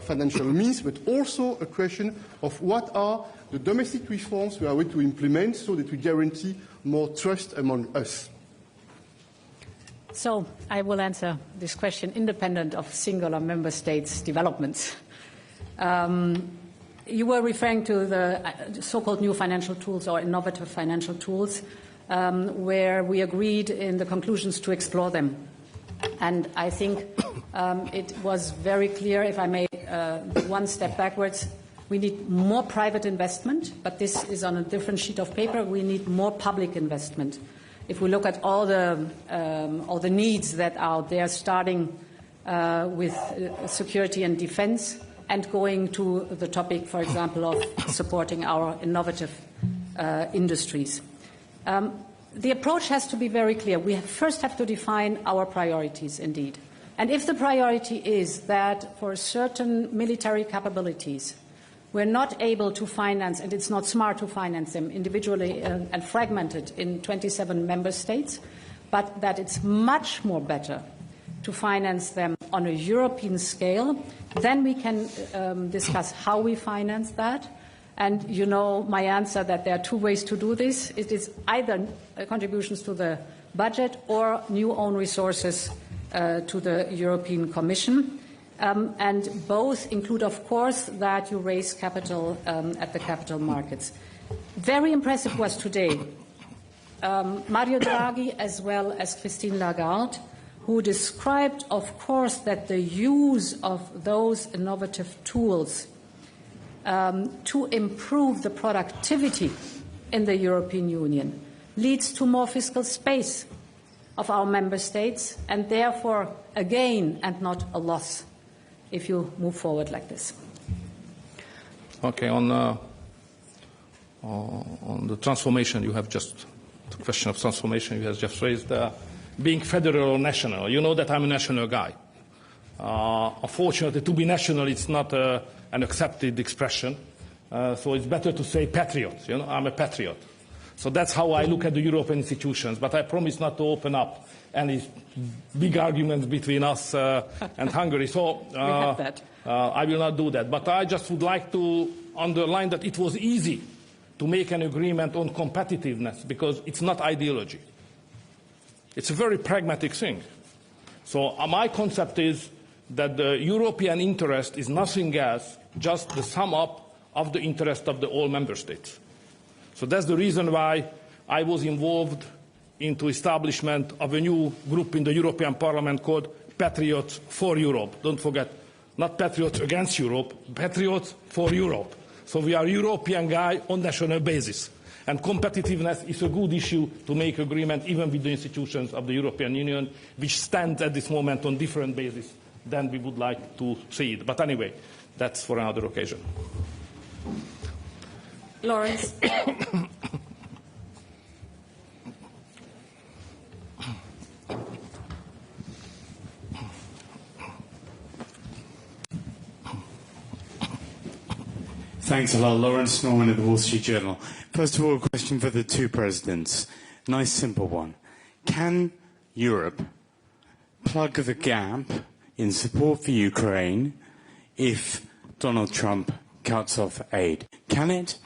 financial means, but also a question of what are the domestic reforms we are going to implement so that we guarantee more trust among us. So I will answer this question independent of singular member states' developments. You were referring to the so-called new financial tools or innovative financial tools, where we agreed in the conclusions to explore them. And I think it was very clear, if I may one step backwards, we need more private investment, but this is on a different sheet of paper. We need more public investment. If we look at all the needs that are there, starting with security and defense, and going to the topic, for example, of supporting our innovative industries. The approach has to be very clear. We first have to define our priorities, indeed. And if the priority is that for certain military capabilities, we're not able to finance, and it's not smart to finance them individually and fragmented in 27 member states, but that it's much more better to finance them on a European scale, then we can discuss how we finance that. And you know my answer that there are two ways to do this. It is either contributions to the budget or new own resources to the European Commission. And both include, of course, that you raise capital at the capital markets. Very impressive was today Mario Draghi as well as Christine Lagarde, who described, of course, that the use of those innovative tools to improve the productivity in the European Union leads to more fiscal space of our member states, and therefore a gain and not a loss if you move forward like this. Okay, on the transformation you have just, the question of transformation you have just raised, being federal or national. You know that I'm a national guy. Unfortunately, to be national, it's not an accepted expression. So it's better to say patriot. You know, I'm a patriot. So that's how I look at the European institutions. But I promise not to open up any big arguments between us and Hungary. So I will not do that. But I just would like to underline that it was easy to make an agreement on competitiveness because it's not ideology. It's a very pragmatic thing. So my concept is that the European interest is nothing else, just the sum up of the interest of the all member states. So that's the reason why I was involved into establishment of a new group in the European Parliament called Patriots for Europe. Don't forget, not Patriots against Europe, Patriots for Europe. So we are European guy on national basis. And competitiveness is a good issue to make agreement even with the institutions of the European Union, which stand at this moment on different basis than we would like to see it. But anyway, that's for another occasion. Lawrence. Thanks a lot. Lawrence Norman of the Wall Street Journal. First of all, a question for the two presidents. Nice, simple one. Can Europe plug the gap in support for Ukraine if Donald Trump cuts off aid? Can it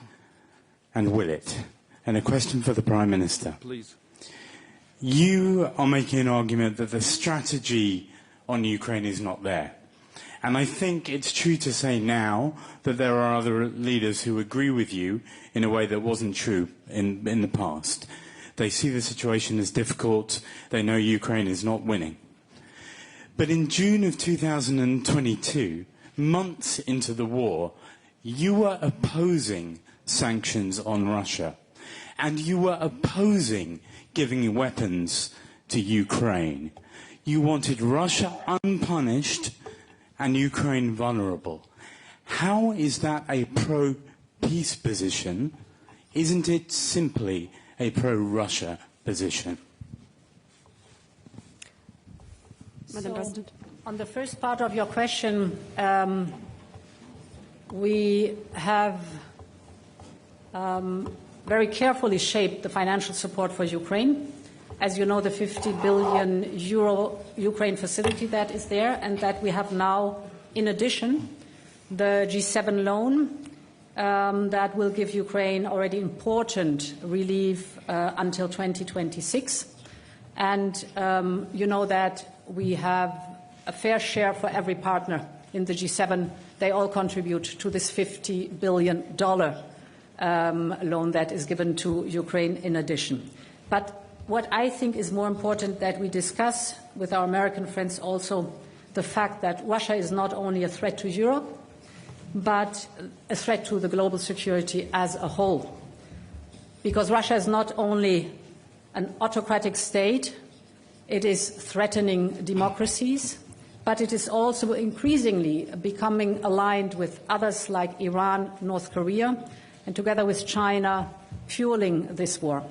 and will it? And a question for the Prime Minister. Please. You are making an argument that the strategy on Ukraine is not there. And I think it's true to say now that there are other leaders who agree with you in a way that wasn't true in the past. They see the situation as difficult. They know Ukraine is not winning. But in June of 2022, months into the war, you were opposing sanctions on Russia, and you were opposing giving weapons to Ukraine. You wanted Russia unpunished and Ukraine vulnerable. How is that a pro-peace position? Isn't it simply a pro-Russia position? Madam President. On the first part of your question, we have very carefully shaped the financial support for Ukraine. As you know, the 50 billion euro Ukraine facility that is there, and that we have now, in addition, the G7 loan that will give Ukraine already important relief until 2026. And you know that we have a fair share for every partner in the G7. They all contribute to this $50 billion loan that is given to Ukraine in addition. But what I think is more important that we discuss with our American friends also the fact that Russia is not only a threat to Europe, but a threat to the global security as a whole. Because Russia is not only an autocratic state, it is threatening democracies, but it is also increasingly becoming aligned with others like Iran, North Korea, and together with China, fueling this war.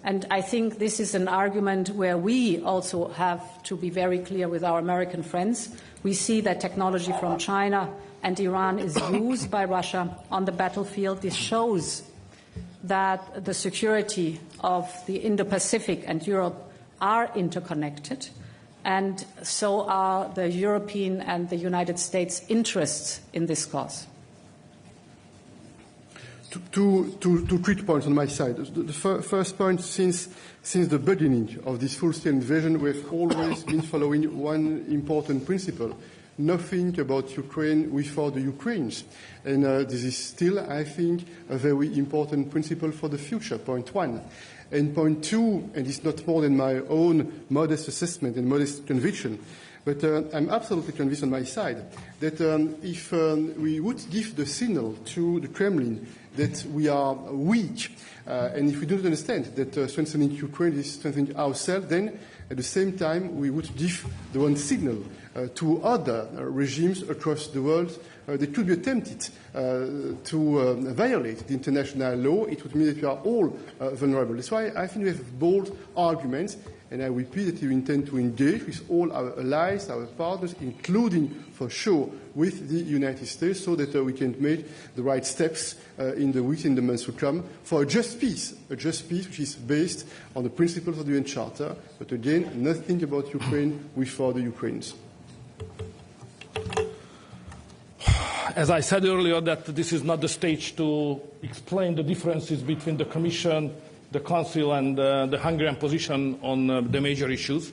And I think this is an argument where we also have to be very clear with our American friends. We see that technology from China and Iran is used by Russia on the battlefield. This shows that the security of the Indo-Pacific and Europe are interconnected, and so are the European and the United States interests in this cause. Two quick points on my side. The first point, since the beginning of this full-scale invasion, we have always been following one important principle: nothing about Ukraine without the Ukrainians. And this is still, I think, a very important principle for the future, point one. And point two, and it's not more than my own modest assessment and modest conviction, but I'm absolutely convinced on my side that if we would give the signal to the Kremlin that we are weak, and if we don't understand that strengthening Ukraine is strengthening ourselves, then at the same time we would give the one signal to other regimes across the world that could be tempted to violate the international law. It would mean that we are all vulnerable. That's why I think we have bold arguments, and I repeat that we intend to engage with all our allies, our partners, including, for sure, with the United States, so that we can make the right steps in the weeks and the months to come for a just peace which is based on the principles of the UN Charter, but again, nothing about Ukraine without the Ukrainians. As I said earlier, that this is not the stage to explain the differences between the Commission, the Council and the Hungarian position on the major issues.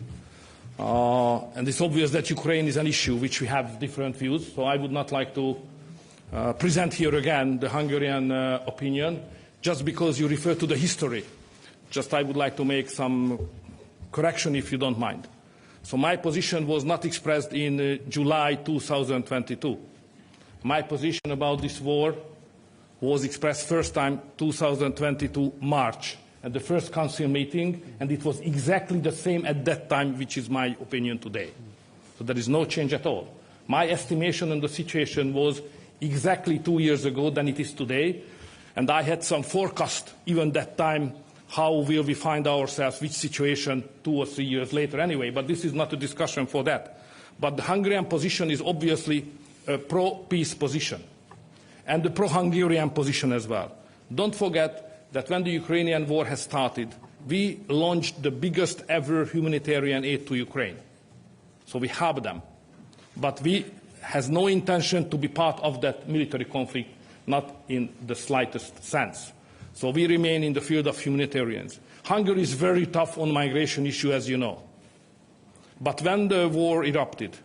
And it's obvious that Ukraine is an issue which we have different views, so I would not like to present here again the Hungarian opinion, just because you refer to the history. Just I would like to make some correction, if you don't mind. So my position was not expressed in July 2022. My position about this war was expressed first time 2022 March at the first council meeting, and it was exactly the same at that time, which is my opinion today. So there is no change at all. My estimation on the situation was exactly 2 years ago than it is today, and I had some forecast even that time how will we find ourselves, which situation 2 or 3 years later anyway, but this is not a discussion for that. But the Hungarian position is obviously a pro-peace position, and the pro-Hungarian position as well. Don't forget that when the Ukrainian war has started, we launched the biggest ever humanitarian aid to Ukraine. So we helped them. But we has no intention to be part of that military conflict, not in the slightest sense. So we remain in the field of humanitarians. Hungary is very tough on migration issue, as you know. But when the war erupted,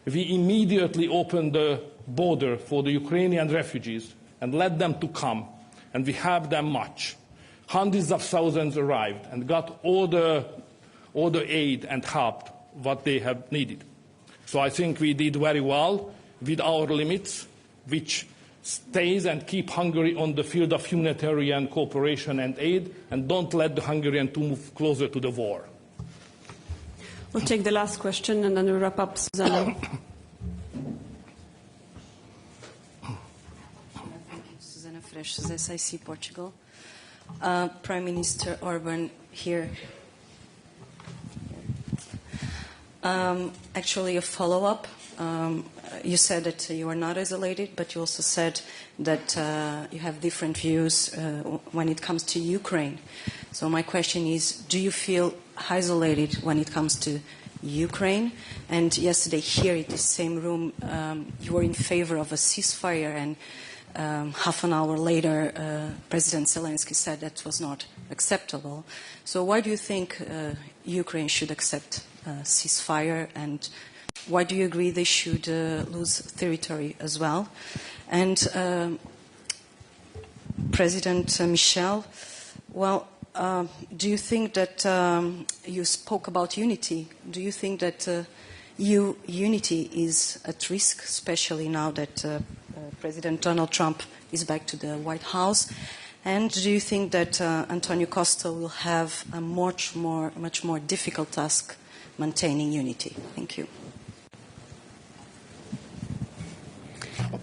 we immediately opened the border for the Ukrainian refugees and let them to come, and we helped them much. Hundreds of thousands arrived and got all the aid and help what they have needed. So I think we did very well, with our limits, which stays and keep Hungary on the field of humanitarian cooperation and aid, and don't let the Hungarians to move closer to the war. We'll take the last question and then we'll wrap up, Susanna. Susanna Fresh, SIC Portugal. Prime Minister Orban here. Actually, a follow-up. You said that you are not isolated, but you also said that you have different views when it comes to Ukraine. So my question is, do you feel isolated when it comes to Ukraine? And yesterday here in the same room, you were in favor of a ceasefire, and half an hour later, President Zelensky said that was not acceptable. So why do you think Ukraine should accept ceasefire, and why do you agree they should lose territory as well? And President Michel, well, do you think that you spoke about unity? Do you think that unity is at risk, especially now that President Donald Trump is back to the White House? And do you think that Antonio Costa will have a much more difficult task maintaining unity? Thank you.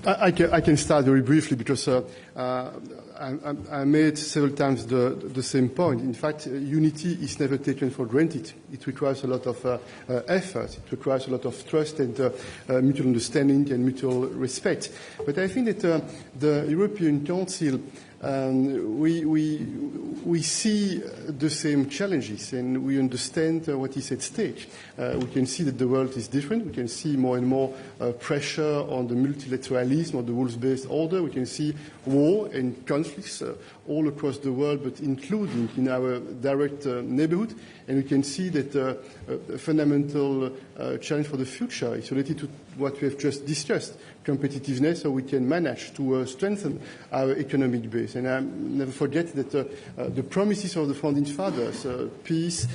I can start very briefly because I made several times the same point. In fact, unity is never taken for granted. It requires a lot of effort. It requires a lot of trust and mutual understanding and mutual respect. But I think that the European Council, we see the same challenges and we understand what is at stake. We can see that the world is different. We can see more and more pressure on the multilateralism or the rules-based order. We can see war and conflicts all across the world, but including in our direct neighborhood. And we can see that a fundamental challenge for the future is related to what we have just discussed, competitiveness, so we can manage to strengthen our economic base. And I never forget that the promises of the founding fathers, peace,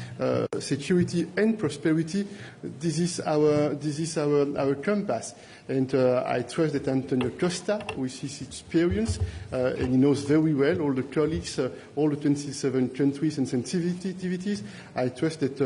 security and prosperity, this is our compass. And I trust that Antonio Costa, with his experience, and he knows very well all the colleagues, all the 27 countries and sensitivities, I trust that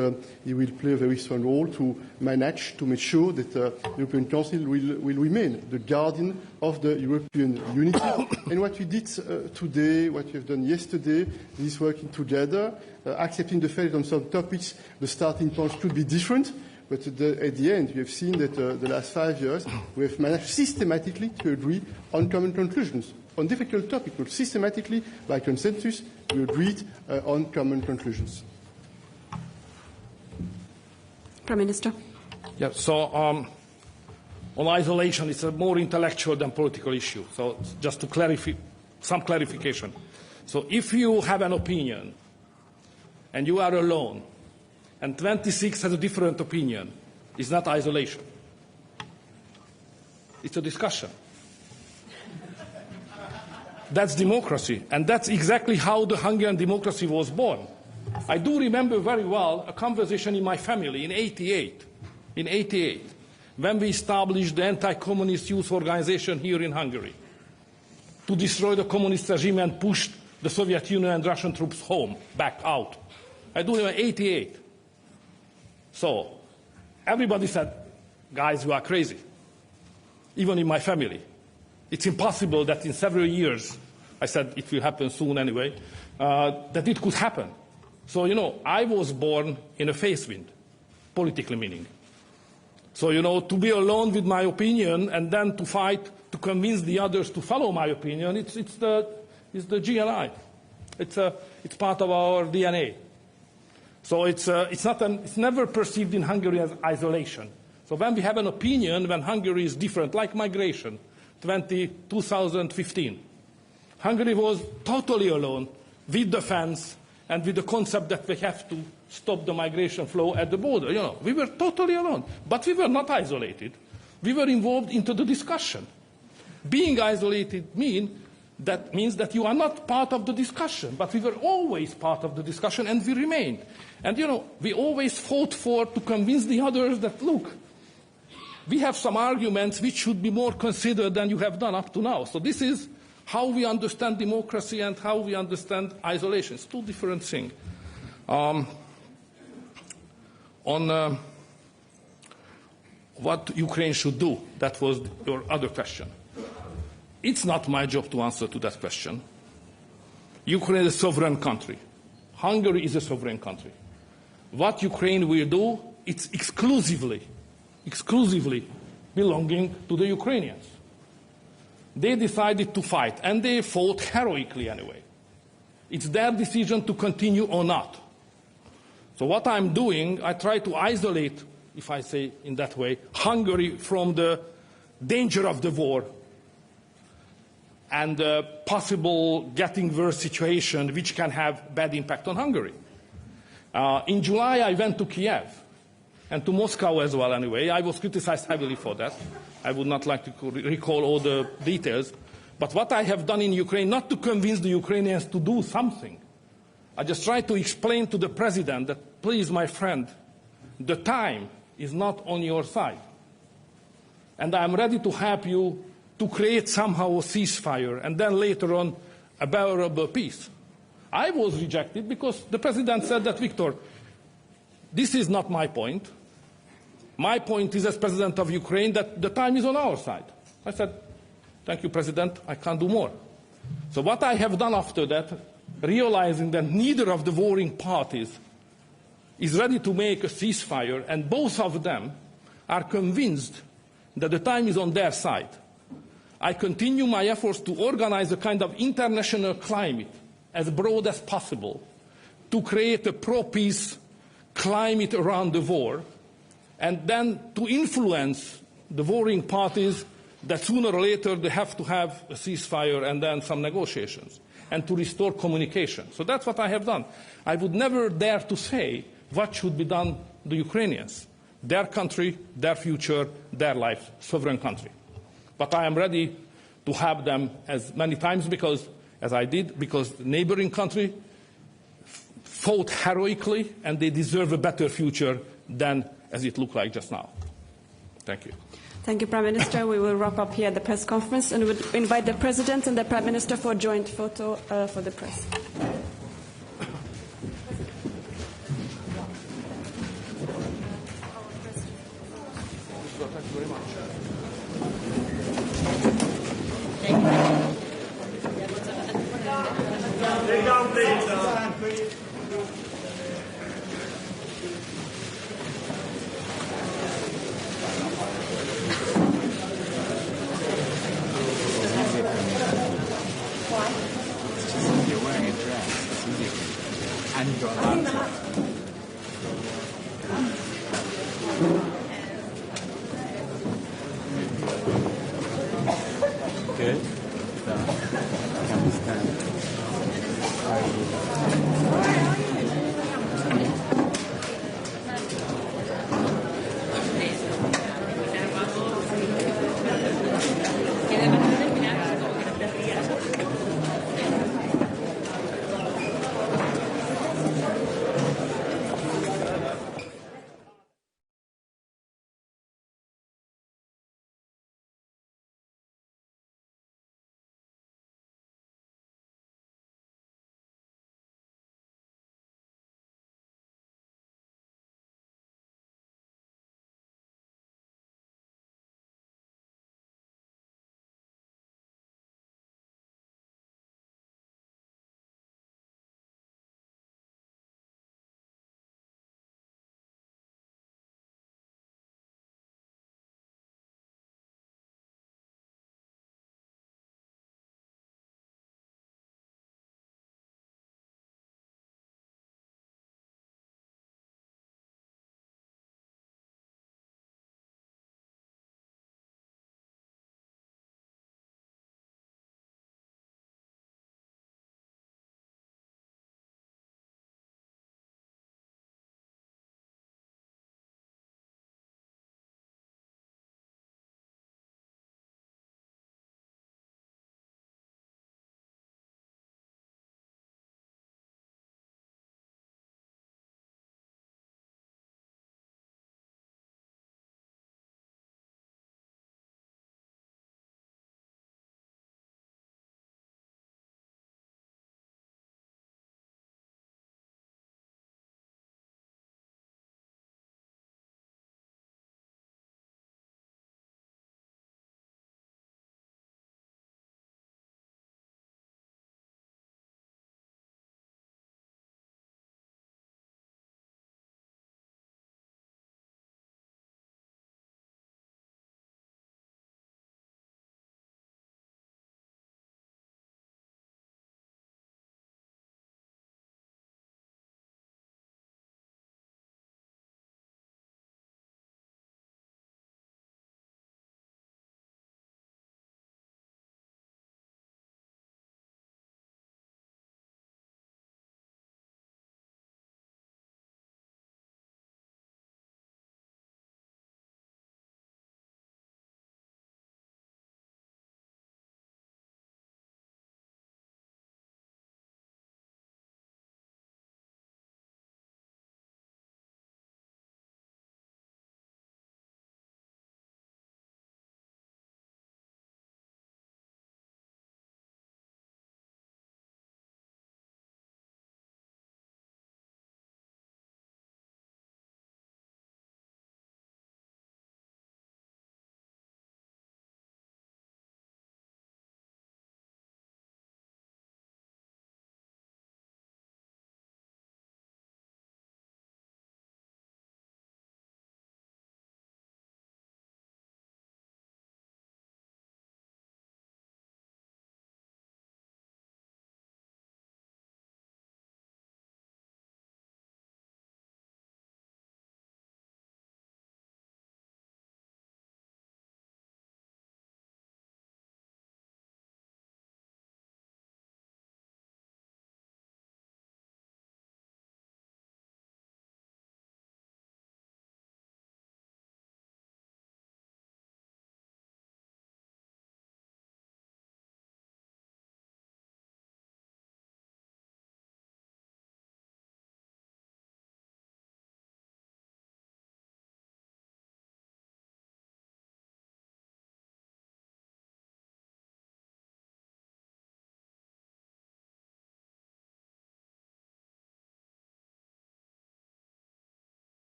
he will play a very strong role to manage to make sure that the European Council will remain the guardian of the European unity. And what we did today, what we have done yesterday, is working together, accepting the fact that on some topics the starting points could be different. But at the end, we have seen that the last 5 years, we have managed systematically to agree on common conclusions. On difficult topics, but systematically, by consensus, we agreed on common conclusions. Prime Minister. Yeah, so on isolation, it's a more intellectual than political issue. So just to clarify, some clarification. So if you have an opinion and you are alone, and 26 has a different opinion, it's not isolation. It's a discussion. That's democracy, and that's exactly how the Hungarian democracy was born. I do remember very well a conversation in my family in 88, when we established the anti-communist youth organization here in Hungary to destroy the communist regime and push the Soviet Union and Russian troops home, back out. I do remember 88. So everybody said, guys, you are crazy. Even in my family. It's impossible that in several years, I said it will happen soon anyway, that it could happen. So, I was born in a face wind, politically meaning. So, to be alone with my opinion and then to fight to convince the others to follow my opinion, it's the GNI. It's part of our DNA. So it's never perceived in Hungary as isolation. So when we have an opinion, when Hungary is different, like migration, 2015, Hungary was totally alone with the fence and with the concept that we have to stop the migration flow at the border. We were totally alone, but we were not isolated. We were involved into the discussion. Being isolated means that you are not part of the discussion, but we were always part of the discussion and we remained. And we always fought to convince the others that, look, we have some arguments which should be more considered than you have done up to now. So this is how we understand democracy and how we understand isolation. It's two different things. On what Ukraine should do, that was your other question. It's not my job to answer to that question. Ukraine is a sovereign country. Hungary is a sovereign country. What Ukraine will do, it's exclusively belonging to the Ukrainians. They decided to fight, and they fought heroically anyway. It's their decision to continue or not. So what I'm doing, I try to isolate, if I say in that way, Hungary from the danger of the war and the possible getting worse situation which can have bad impact on Hungary. In July, I went to Kiev and to Moscow as well anyway. I was criticized heavily for that. I would not like to recall all the details. But what I have done in Ukraine, not to convince the Ukrainians to do something, I just tried to explain to the president that, please, my friend, the time is not on your side. And I'm ready to help you to create somehow a ceasefire and then later on a bearable peace. I was rejected because the president said that, Victor, this is not my point. My point is, as president of Ukraine, that the time is on our side. I said, thank you, President, I can't do more. So what I have done after that, realizing that neither of the warring parties is ready to make a ceasefire, and both of them are convinced that the time is on their side, I continue my efforts to organize a kind of international climate as broad as possible to create a pro-peace climate around the war, and then to influence the warring parties that sooner or later they have to have a ceasefire and then some negotiations, and to restore communication. So that's what I have done. I would never dare to say what should be done to the Ukrainians. Their country, their future, their life, sovereign country. But I am ready to help them as many times because, as I did, because the neighboring country fought heroically and they deserve a better future than as it looked like just now. Thank you. Thank you, Prime Minister. We will wrap up here at the press conference and would invite the President and the Prime Minister for a joint photo for the press. Thank you very much. Take down, please. It's just if you're wearing a dress, it's easier. And you've got a laptop. Good. Can we stand?